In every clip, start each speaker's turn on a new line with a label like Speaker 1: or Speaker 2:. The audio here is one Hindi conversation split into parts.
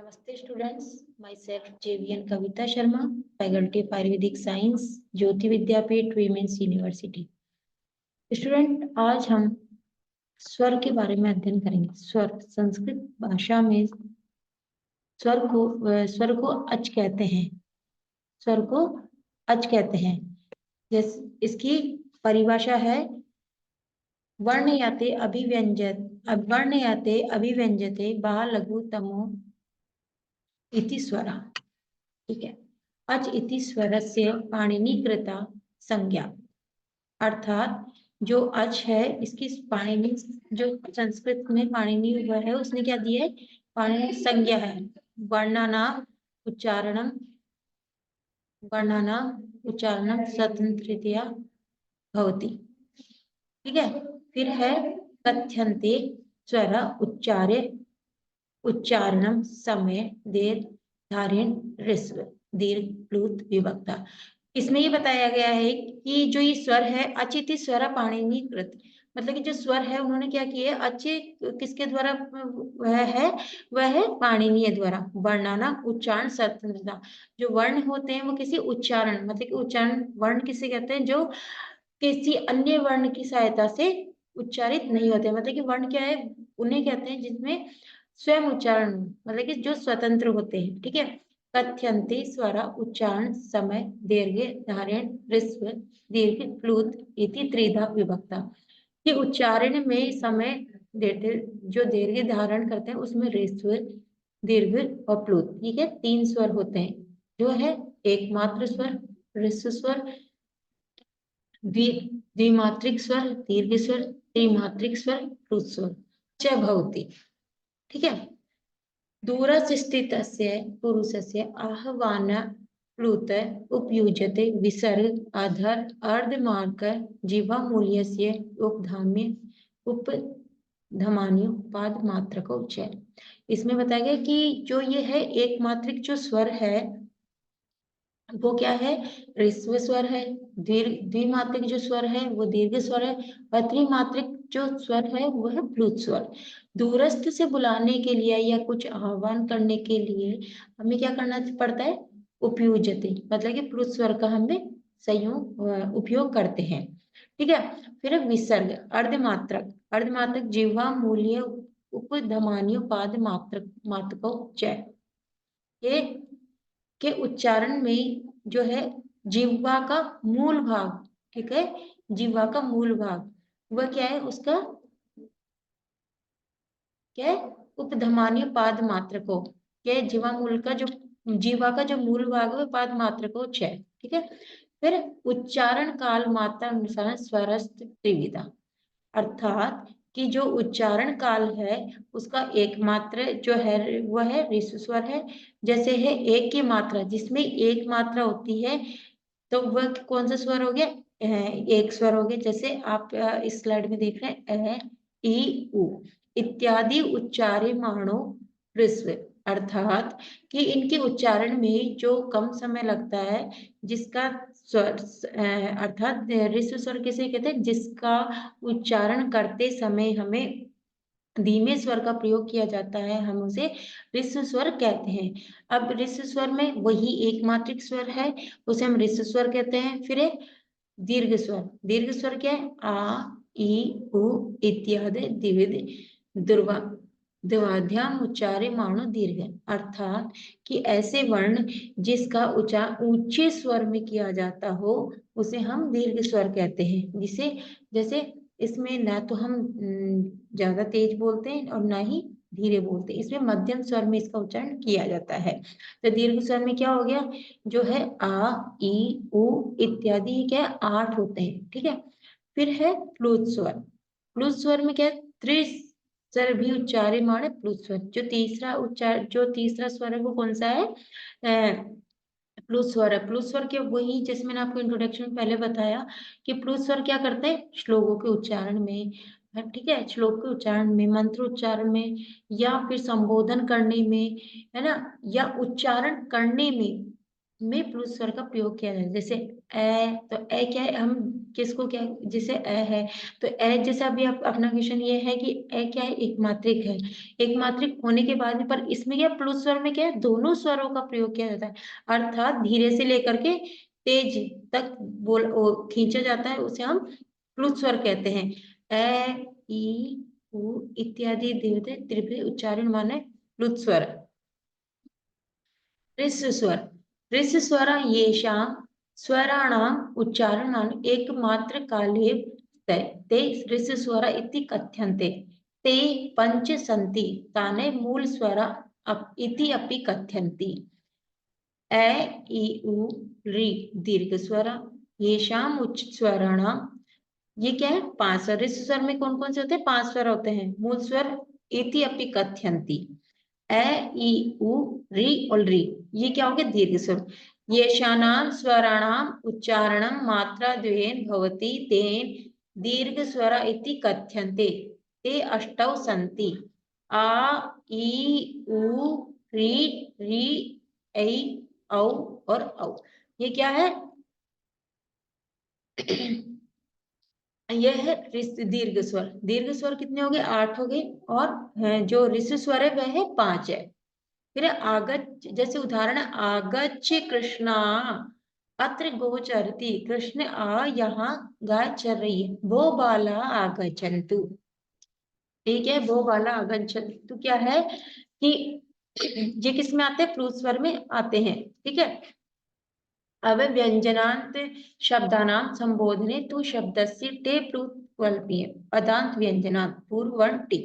Speaker 1: नमस्ते students, myself JVN Kavita Sharma, faculty of Ayurvedic science, Jyoti Vidyapeeth women's university. Student, आज हम स्वर के बारे में अध्ययन करेंगे। स्वर संस्कृत भाषा में स्वर को अच कहते हैं। स्वर को अच कहते हैं। जैसे इसकी परिभाषा है वर्ण याते अभिव्यंजते बा लघु तमो इति स्वरा। ठीक है। अच इति स्वरस्य पाणिनिकृता संज्ञा, अर्थात जो अच है इसकी पाणिनि, जो संस्कृत में पाणिनि हुआ है उसने क्या दिया है, पाणिनि संज्ञा है। वर्णानाम उच्चारणम स्वतंत्रतया भवति। ठीक है। फिर है कथ्यन्ते स्वर उच्चारणम समय देर धारण ऋस्व दीर्घ प्लुत विभक्ता। इसमें ये बताया गया है कि जो ये स्वर है अचिति स्वर पाणिनि कृत, मतलब कि जो स्वर है उन्होंने क्या किया, अच्छे किसके द्वारा वह है पाणिनि द्वारा। वर्णाना उच्चारण स्वतंत्रता, जो वर्ण होते हैं वो किसी उच्चारण, मतलब कि उच्चारण वर्ण किसे कहते हैं, जो किसी अन्य वर्ण की सहायता से उच्चारित नहीं होते, मतलब कि वर्ण क्या है, उन्हें कहते हैं जिसमें स्वयं उच्चारण, मतलब कि जो स्वतंत्र होते हैं। ठीक है। कथ्यन्ते स्वरा उच्चारण समय दीर्घ धारण ह्रस्व दीर्घ प्लुत इति त्रिधा विभक्ता। कि उच्चारण में समय देते जो दीर्घ धारण करते हैं उसमें ह्रस्व दीर्घ और प्लुत, ठीक है, तीन स्वर होते हैं। जो है एकमात्र स्वर, ह्रस्व स्वर, द्विमात्रिक स्वर, दीर्घ स्वर, त्रिमात्रिक स्वर, प्लुत स्वर च भवति। ठीक है। दूरस्थितस्य पुरुषस्य आह्वान प्लुत उपयुज्यते विसर्ग अधर अर्धमार्ग जीवामूल्यस्य उपधाम्य उपधमान्य पाद मात्र को उच्चार। इसमें बताया गया कि जो ये है एकमात्रिक जो स्वर है वो क्या है, ह्रस्व स्वर है। द्विमात्रिक जो स्वर है वो दीर्घ स्वर है, और त्रिमात्रिक जो स्वर है वो है प्लुत स्वर। दूरस्थ से बुलाने के लिए या कुछ आह्वान करने के लिए हमें क्या करना पड़ता है, उपयुज्यते, मतलब कि प्लुत स्वर का हमें संयोग उपयोग करते हैं। ठीक है। फिर विसर्ग अर्धमात्रक जिह्वा मूल्य उपधमान्य पाद मात्र को चय के उच्चारण में जो है जिह्वा का मूल भाग, ठीक है, जिह्वा का मूल भाग वह क्या है, उसका क्या है, उपधमान्य पाद मात्र को, क्या है, जिह्वा का जो मूल भाग है पाद मात्र को चय। ठीक है। फिर उच्चारण काल मात्रा अनुसार स्वरस्त त्रिविधा, अर्थात कि जो उच्चारण काल है उसका एकमात्र जो है वह है ऋस्व स्वर है। जैसे है एक की मात्रा, जिसमें एक मात्रा होती है तो वह कौन सा स्वर हो गया, एक स्वर हो गया। जैसे आप इस स्लाइड में देख रहे हैं ई उ इत्यादि उच्चार्यमाणो ऋस्व, अर्थात कि इनके उच्चारण में जो कम समय लगता है, जिसका स्वर अर्थात ऋस्व स्वर किसे कहते हैं, जिसका उच्चारण करते समय हमें धीमे स्वर का प्रयोग किया जाता है, हम उसे ऋस्व स्वर कहते हैं। अब ऋस्व स्वर में वही एकमात्रिक स्वर है, उसे हम ऋस्व स्वर कहते हैं। फिर दीर्घ स्वर क्या है, आ ई उ इत्यादि द्विविध द्वाध्याम उच्चार्यमाणो दीर्घ, अर्थात कि ऐसे वर्ण जिसका उच्चारण ऊंचे स्वर में किया जाता हो उसे हम दीर्घ स्वर कहते हैं। जिसे जैसे इसमें ना तो हम ज्यादा तेज बोलते हैं और ना ही धीरे बोलते हैं, इसमें मध्यम स्वर में इसका उच्चारण किया जाता है। तो दीर्घ स्वर में क्या हो गया, जो है आ ई उ इत्यादि क्या है, 8 होते हैं। ठीक है। फिर है प्लुत स्वर में क्या है, त्रिस्वर भी उच्चार्यमाण प्लुत स्वर। जो तीसरा स्वर है वो कौन सा है, प्लुत स्वर है। प्लुत स्वर के वही, जैसे मैंने आपको इंट्रोडक्शन में पहले बताया कि प्लुत स्वर क्या करते हैं, श्लोकों के उच्चारण में, ठीक है, श्लोक के उच्चारण में, मंत्र उच्चारण में, या फिर संबोधन करने में, है ना, या उच्चारण करने में प्लुत स्वर का प्रयोग किया जाए। जैसे ए, तो ए क्या है, हम किसको क्या, जैसे अ है तो अ जैसे अभी आप अपना क्वेश्चन ये है कि अ क्या है, एक मात्रिक है। एक मात्रिक होने के बाद में पर इसमें क्या प्लुत स्वर में क्या है, दोनों स्वरों का प्रयोग किया जाता है, अर्थात धीरे से लेकर के तेज तक खींचा जाता है, उसे हम प्लुत स्वर कहते हैं। अ ई उ इत्यादि देवते त्रिपुरी उच्चारण माने प्लुत स्वर। ऋस्य स्वर, ऋस्य स्वर येषां स्वराणाम् उच्चारणान् एकमात्र काले ते ऋस्य स्वर इति कथ्यन्ते। ते पञ्च सन्ति, ताने मूल स्वर इति अपि कथ्यन्ति। अ इ उ ऋ दीर्घ स्वर, येषाम् उच्च स्वराणां, ये क्या है, 5 स्वर। ऋस्य स्वर में कौन कौन से होते हैं, 5 स्वर होते हैं। मूल स्वर इति अपि कथ्यन्ति, अ ई उ रि और रि, ये क्या हो गया, दीर्घ स्वर। येषाणां स्वराणाम् उच्चारणं मात्राद्वयेन भवति तेन दीर्घ स्वर इति कथ्यन्ते। ते अष्टौ सन्ति, आ ई उ रि रि ऐ औ और औ। ये क्या है, यह है दीर्घ स्वर। दीर्घ स्वर कितने हो गए, 8 हो गए, और जो ऋषि स्वर है वह है 5 है। फिर आगच, जैसे उदाहरण, आगच्छ कृष्णा अत्र गोचरति, कृष्ण आ, यहाँ गाय चर रही है। भो बाला आगच्छन्तु, ठीक है, भो बाला आगच्छन्तु क्या है कि ये किस में आते हैं, प्लुत स्वर में आते हैं, ठीक है। अब व्यंजनांत शब्दानां संबोधने तु शब्दस्य टे प्लुत वल्पीय पदांत व्यंजनांत पूर्व वर्ण टी।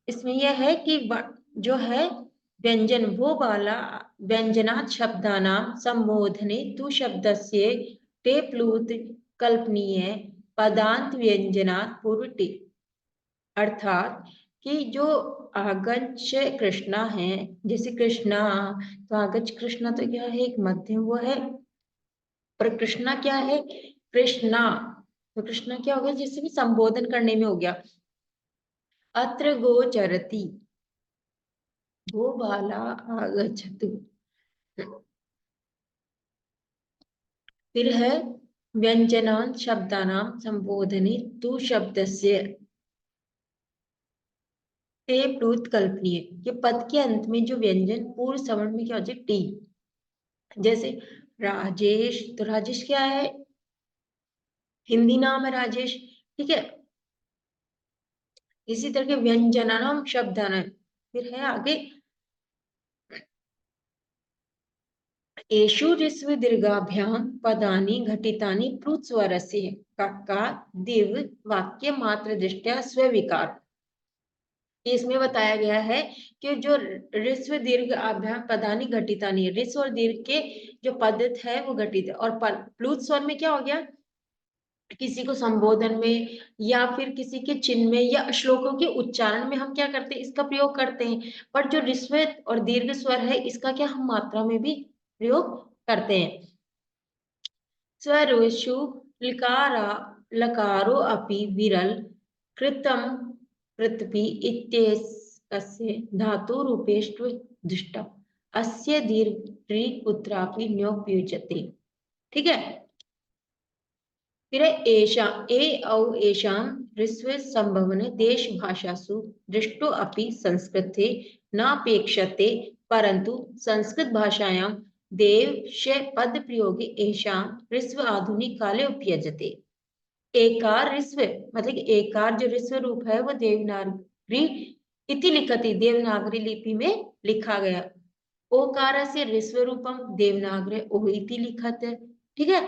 Speaker 1: इसमें यह है कि जो है व्यंजन वो वाला व्यंजनात् शब्दानां संबोधने तु शब्दस्य टे प्लुत कल्पनीय पदांत व्यंजनात् पूर्व टी। अर्थात कि जो आगच्छ कृष्णा है, जैसे कृष्णा, तो आगच्छ कृष्णा तो क्या है, एक मध्यम वो है, पर कृष्णा क्या है, कृष्णा, तो कृष्णा क्या हो गया, जैसे भी संबोधन करने में हो गया। अत्र गोचरति, गो बाला आगच्छतु। फिर है व्यंजनान् शब्दानां संबोधने तु शब्दस्य ते प्लुत कल्पनीय। ये पद के अंत में जो व्यंजन पूर्व सवर्ण में क्या हो जाए, टी। जैसे राजेश, तो राजेश क्या है, हिंदी नाम है राजेश, ठीक है। इसी तरह के व्यंजनानाम शब्दानां, फिर है आगे एषु ऋस्व दीर्घाभ्यां पदानि घटितानि प्लुत स्वरस्य कक्का दिव वाक्य मात्र दृष्टया स्वीकार। इसमें बताया गया है कि जो ऋस्व दीर्घ अभ्याम पदानि घटितानि, ऋस्व और दीर्घ के जो पद है वो घटित है, और प्लुत स्वर में क्या हो गया, किसी को संबोधन में या फिर किसी के चिन्ह में या श्लोकों के उच्चारण में हम क्या करते हैं, इसका प्रयोग करते हैं। पर जो ऋस्व और दीर्घ स्वर है, इसका क्या हम मात्रा में भी प्रयोग करते हैं। स्वरेषु लकारा लकारो अपि विरल कृतं कृतपि इत्येतस्य धातुरूपेष्व दृष्टम्, अस्य दीर्घ कुत्रापि न्योपयुज्यते, ठीक है। फिर एषा ए औ एषां ऋस्व संभवने देश भाषासु दृष्टो अपि संस्कृते नापेक्षते, परंतु संस्कृत भाषायां देवश पद प्रयोगे एषां ऋस्व आधुनिक काले उपयुज्यते। एकार ऋस्व मतलब कि एकार जो ऋस्व रूप है वो देवनागरी इति लिखति, देवनागरी लिपि में लिखा गया। ओकार से ऋस्व रूपम देवनागरी ओ इति लिखत, ठीक है।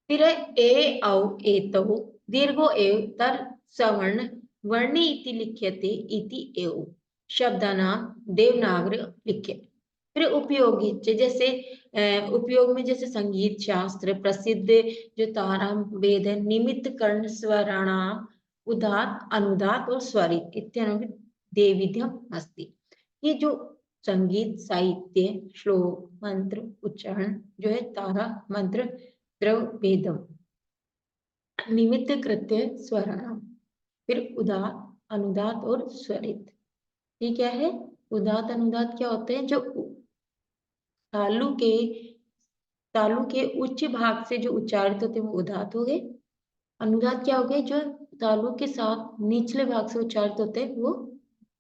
Speaker 1: फिर ए औ एतौ दीर्घो एव तर सवर्ण वर्णी इति लिख्यते इति एव शब्दानां देवनागरी लिख्य। फिर उपयोगी, जैसे उपयोग में जैसे संगीत शास्त्र प्रसिद्ध जो तारा वेद है, निमित्त कर्ण स्वराणाम उदात अनुदात और स्वरित इत्यादि देविध्यम अस्ति। ये जो संगीत साहित्य श्लोक मंत्र उच्चारण जो है तारा मंत्र द्रव वेदम निमित्त कृत्य स्वराणाम, फिर उदात अनुदात और स्वरित। ये क्या है, उदात अनुदात क्या होते हैं, जो तालु के तालु के उच्च भाग से जो उच्चारित होते हैं वो उदात हो गए। अनुदात क्या हो गए, जो तालु के साथ निचले भाग से उच्चारित होते हैं वो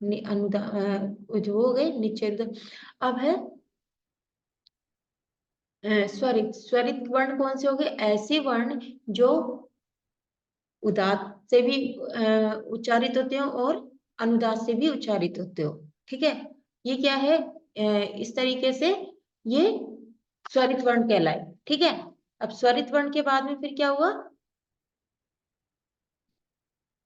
Speaker 1: जो हो गए नीचे। अब है स्वरित। स्वरित वर्ण कौन से हो गए, ऐसे वर्ण जो उदात से भी उच्चारित होते हो और अनुदात से भी उच्चारित होते हो। ठीक है, ये क्या है, इस तरीके से ये स्वरित वर्ण कहलाए। ठीक है, अब स्वरित वर्ण के बाद में फिर क्या हुआ,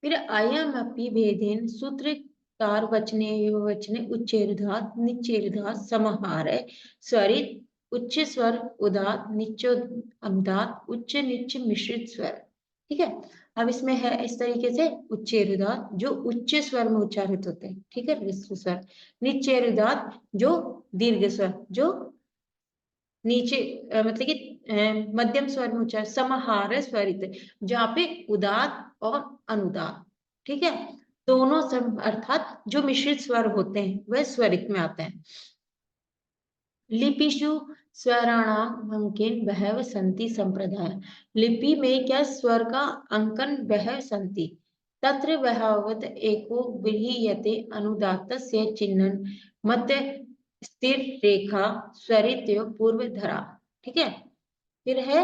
Speaker 1: फिर अयमपि भेदेन सूत्रकार वचने वचने उच्चैरुदात निच्चैरुदात समाहार स्वरित उच्च स्वर उदात निच्च अनुदात उच्च निच्च मिश्रित स्वर। ठीक है, अब इसमें है इस तरीके से उच्चैरुदात जो उच्च स्वर में उच्चारित होते हैं। ठीक है, ह्रस्व स्वर। निच्चैरुदात जो दीर्घ स्वर जो नीचे मतलब कि मध्यम स्वर में उच्चारण। समाहार स्वरित जहाँ पे उदात और अनुदात, ठीक है, दोनों सम अर्थात जो मिश्रित स्वर होते हैं वह स्वरित में आते हैं। लिपिषु स्वराणाम अंकन बहव संति संप्रदाय। लिपि में क्या स्वर का अंकन बहव संति तत्र बहवत एको विहीयते अनुदात्तस्य चिह्नं मत स्थिर रेखा स्वरित पूर्व धरा। ठीक है, फिर है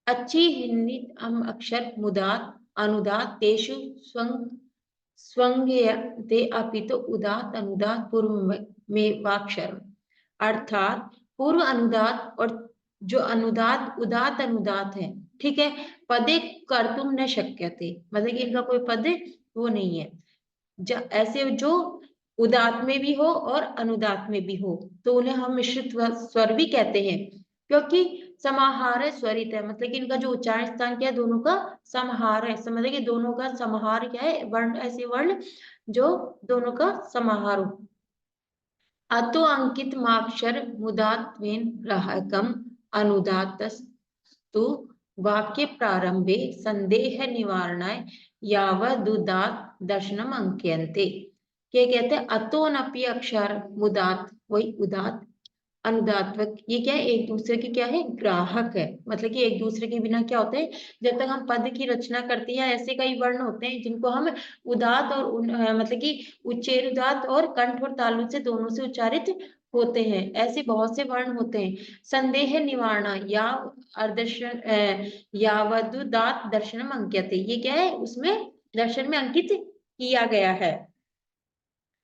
Speaker 1: अच्छी हिंदी अक्षर मुदात अनुदात तेषु स्वंग स्वंग्यते अपितु उदात अनुदात पूर्व में वाक्षर। अर्थात पूर्व अनुदात और जो अनुदात उदात अनुदात है, ठीक है, पदे कर्तुम न शक्यते, मतलब कि इनका कोई पद वो नहीं है। ऐसे जो उदात में भी हो और अनुदात में भी हो तो उन्हें हम मिश्रित स्वर भी कहते हैं, क्योंकि समाहार स्वरित है, मतलब कि इनका जो उच्चारण स्थान क्या है, दोनों का समाहार है। समझे कि दोनों का समाहार क्या है, वर्ण, ऐसे वर्ण जो दोनों का समाहार हो। अतो अंकित माक्षर मुदात्वेन ग्राहकम अनुदातस्तु वाक्य प्रारंभे संदेह निवारणाय यावदुदात दर्शनम अंक्यन्ते। क्या कहते हैं, अतोनपि अक्षर मुदात, वही उदात अनुदात्वक, ये क्या है, एक दूसरे के क्या है, ग्राहक है। मतलब कि एक दूसरे के बिना क्या होते हैं, जब तक हम पद की रचना करते हैं ऐसे कई वर्ण होते हैं जिनको हम उदात और मतलब कि उच्चैरुदात और कंठ और तालु से दोनों से उच्चारित होते हैं, ऐसे बहुत से वर्ण होते हैं। संदेह निवारण या अर्दर्शन यावदुदात दर्शनम अंक्यते, ये क्या है, उसमें दर्शन में अंकित किया गया है।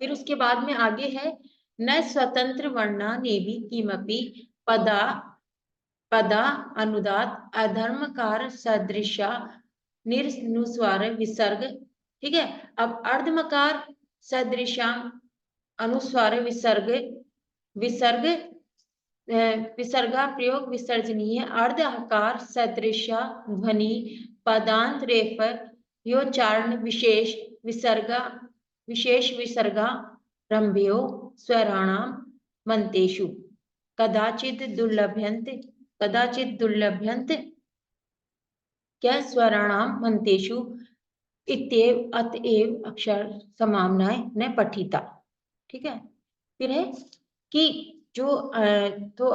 Speaker 1: फिर उसके बाद में आगे है न स्वतंत्र वर्णा ने भी किमपि पदा पदा अनुदात अधर्मकार सदृशा निर्नुस्वार विसर्ग। ठीक है, अब अर्धमकार सदृशा अनुस्वार विसर्ग विसर्ग विसर्गा प्रयोग विसर्जनीय। अर्ध आकार सदृशा ध्वनि पदांत रेफर योच्चारण विशेष विसर्गा विशेष विसर्गा रंभ्यो स्वराणाम मंतेषु कदाचित दुर्लभ्यन्ते कदाचित दुर्लभ्यन्ते क्या स्वराणाम मंतेषु इत्येव अतएव अक्षर समाम्नाय न पठिता। ठीक है, फिर है कि जो तो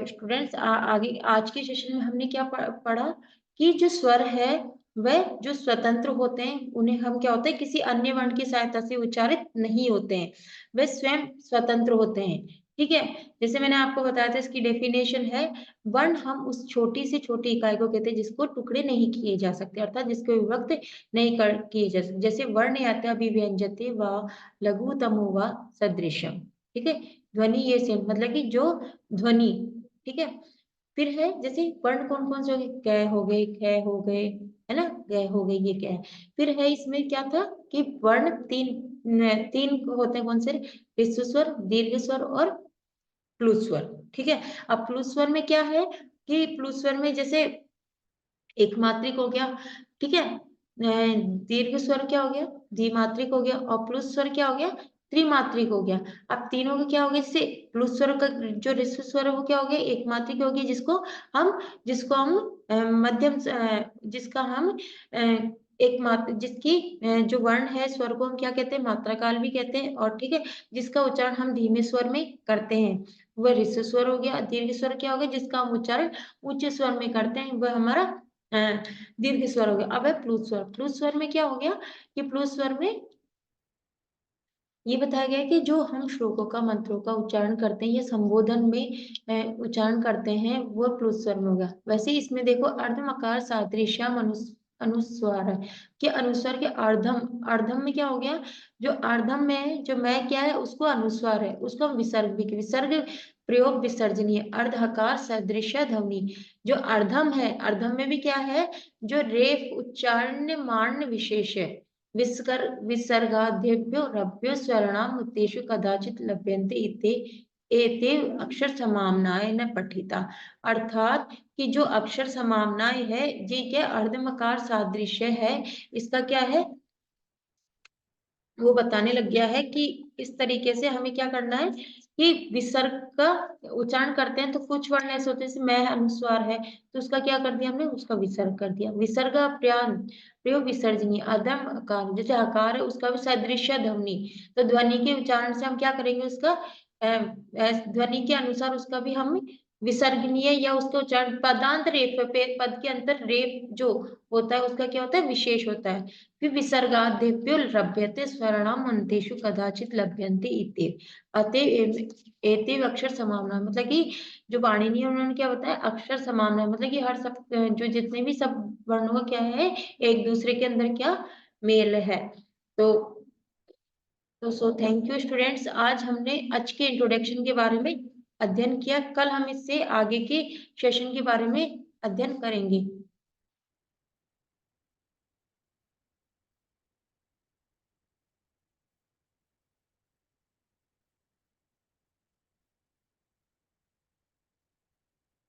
Speaker 1: स्टूडेंट्स आगे आज के सेशन में हमने क्या पढ़ा कि जो स्वर है वह जो स्वतंत्र होते हैं उन्हें हम क्या होता है, किसी अन्य वर्ण की सहायता से उच्चारित नहीं होते हैं, वे स्वयं स्वतंत्र होते हैं। ठीक है, जैसे मैंने आपको बताया था इसकी डेफिनेशन है, वर्ण हम उस छोटी से छोटी इकाई को कहते हैं जिसको टुकड़े नहीं किए जा सकते, अर्थात जिसको विभक्त नहीं किए जा सकते। जैसे वर्ण याते अभिव्यंजते व लघुतमो व सदृशम। ठीक है, ध्वनि ये सेम, मतलब कि जो ध्वनि। ठीक है, फिर है जैसे वर्ण कौन कौन से हो गए, क हो गए, ख हो गए, है ना, ग हो गए, ये क्या है। फिर है इसमें क्या था कि वर्ण तीन होते हैं, कौन से, ह्रस्व स्वर, दीर्घ स्वर और प्लुत स्वर। ठीक है, अब प्लुत स्वर में क्या है कि प्लुत स्वर में जैसे एक मात्रिक हो गया, ठीक है, दीर्घ स्वर क्या हो गया, द्विमात्रिक हो गया, और प्लुत स्वर क्या हो गया, त्रिमात्रिक हो गया। अब तीनों का क्या हो गया, जैसे प्लुत स्वर का जो ह्रस्व स्वर है वो क्या हो गया, एक मात्रिक हो गया, जिसको हम मध्यम जिसका हम एक मात्र जिसकी जो वर्ण है स्वर को हम क्या कहते हैं, मात्रा काल भी कहते हैं, और ठीक है, जिसका उच्चारण हम धीमे स्वर में करते हैं वह ऋषि स्वर हो गया। दीर्घ स्वर क्या हो गया, जिसका हम उच्चारण उच्च स्वर में करते हैं, वह हमारा दीर्घ स्वर हो गया। अब है प्लुत स्वर। प्लुत स्वर में क्या हो गया कि प्लुत स्वर में ये बताया गया है कि जो हम श्लोकों का मंत्रों का उच्चारण करते हैं या संबोधन में उच्चारण करते हैं वो प्लुत स्वर में होगा। वैसे इसमें देखो अर्धमकार सादृश्यम अनुस्वार है कि अनुस्वार के अर्धम, अर्धम में क्या हो गया, जो अर्धम में जो मैं क्या है उसको अनुस्वार है, उसको हम विसर्ग भी, विसर्ग प्रयोग विसर्जनीय अर्धकार सदृश ध्वनि। जो अर्धम है, अर्धम में भी क्या है, जो रेफ उच्चारण मार्ण विशेष है। विसर्गाद्यभ्यो रभ्यो स्वर्णाम उत्तेषु कदाचित लभ्यन्ते इति एते अक्षर समाम्नाय न पठिता। अर्थात कि जो अक्षर समाम्नाय है जी के अर्धमकार सादृश्य है, इसका क्या है वो बताने लग गया है कि इस तरीके से हमें क्या करना है कि विसर्ग का उच्चारण करते हैं तो कुछ वर्ण ऐसे होते हैं जैसे मैं अनुस्वार है तो उसका क्या कर दिया हमने, उसका विसर्ग कर दिया। विसर्ग प्रयोग विसर्जनीय अधम अकार, जैसे आकार है उसका भी सदृश्य ध्वनि, तो ध्वनि के उच्चारण से हम क्या करेंगे उसका ध्वनि के अनुसार उसका भी हम विसर्गनीय या उसके उच्चारण पदांत रेफ पद के अंतर रेफ जो होता है उसका क्या होता है विशेष होता है। फिर विसर्गाद्यभ्यो लभ्यते स्वर्णाम अन्तेषु कदाचित लभ्यन्ते इत्येव अतएव एतेव अक्षर समाम्ना, मतलब कि जो पाणिनि है उन्होंने क्या बताया अक्षर समाम्ना, मतलब कि हर सब जो जितने भी सब वर्णों का क्या है एक दूसरे के अंदर क्या मेल है। तो सो थैंक यू स्टूडेंट्स, आज हमने अच के इंट्रोडक्शन के बारे में अध्ययन किया। कल हम इससे आगे के सेशन के बारे में अध्ययन करेंगे।